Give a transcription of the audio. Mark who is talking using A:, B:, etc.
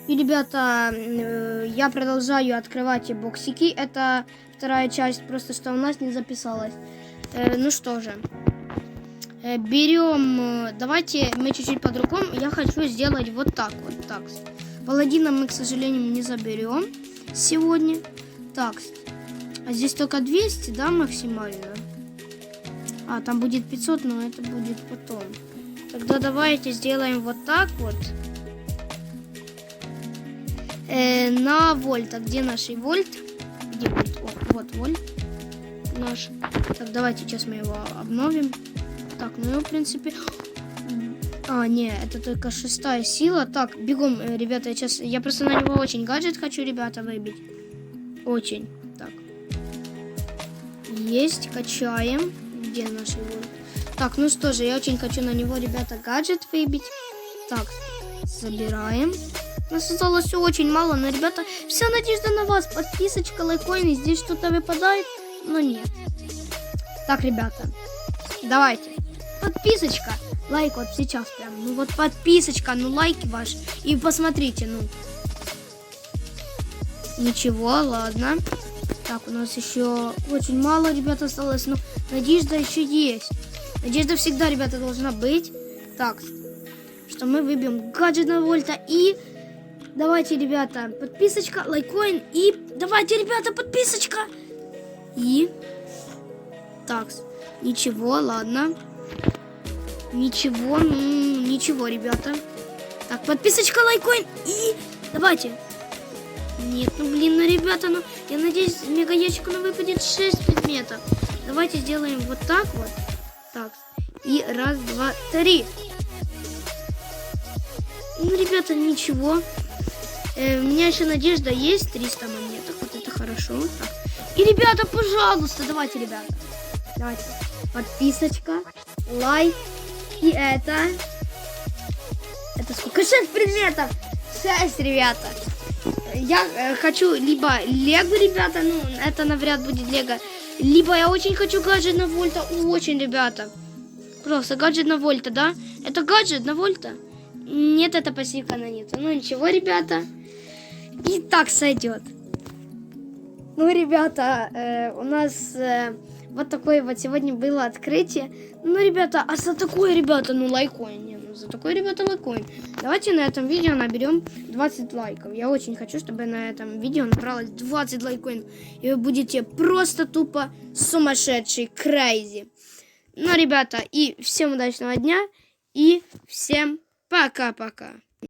A: И, ребята, я продолжаю открывать боксики. Это вторая часть, просто что у нас не записалось. Ну что же. Берем, давайте мы чуть-чуть по-другому. Я хочу сделать вот так вот. Так. Паладина мы, к сожалению, не заберем сегодня. Так. А здесь только 200, да, максимально? А, там будет 500, но это будет потом. Тогда давайте сделаем вот так вот. На вольт. А где наш вольт? Где вольт? О, вот вольт наш. Так, давайте сейчас мы его обновим. Так, ну его, в принципе... А, не, это только 6-я сила. Так, бегом, ребята, я просто на него очень гаджет хочу, ребята, выбить. Очень. Так. Есть, качаем. Где наш вольт? Так, ну что же, я очень хочу на него, ребята, гаджет выбить. Так, забираем. Нас осталось все очень мало, но, ребята, вся надежда на вас. Подписочка, лайкоин, и здесь что-то выпадает, но нет. Так, ребята, давайте. Подписочка, лайк вот сейчас прям. Ну вот подписочка, ну лайки ваши. И посмотрите, ну. Ничего, ладно. Так, у нас еще очень мало, ребята, осталось, но надежда еще есть. Надежда всегда, ребята, должна быть. Так, что мы выбьем гаджет на вольта и... Давайте, ребята, подписочка, лайкоин и... Давайте, ребята, подписочка. И... Так, ничего, ладно. Ничего, ну, ничего, ребята. Так, подписочка, лайкоин и... Давайте. Нет, ну, блин, ну, ребята, ну... Я надеюсь, в мега-ящику нам выпадет 6 предметов. Давайте сделаем вот так вот. Так, и раз, два, три. Ну, ребята, ничего. У меня еще надежда есть. 300 монеток. Вот это хорошо. Так. И, ребята, пожалуйста, давайте, ребята. Давайте. Подписочка, лайк. И это... Это сколько? 6 предметов. 6, ребята. Я хочу либо Лего, ребята. Ну, это навряд будет Лего. Либо я очень хочу гаджет на вольта. Очень, ребята. Просто гаджет на вольта, да? Это гаджет на вольта? Нет, это пассивка на нет. Ну, ничего, ребята. И так сойдет. Ну, ребята, у нас вот такое вот сегодня было открытие. Ну, ребята, а за такое, ребята, ну, лайкоин. Не, ну, за такое, ребята, лайкоин. Давайте на этом видео наберем 20 лайков. Я очень хочу, чтобы на этом видео набралось 20 лайкоин. И вы будете просто тупо сумасшедший, крейзи. Ну, ребята, и всем удачного дня. И всем пока-пока.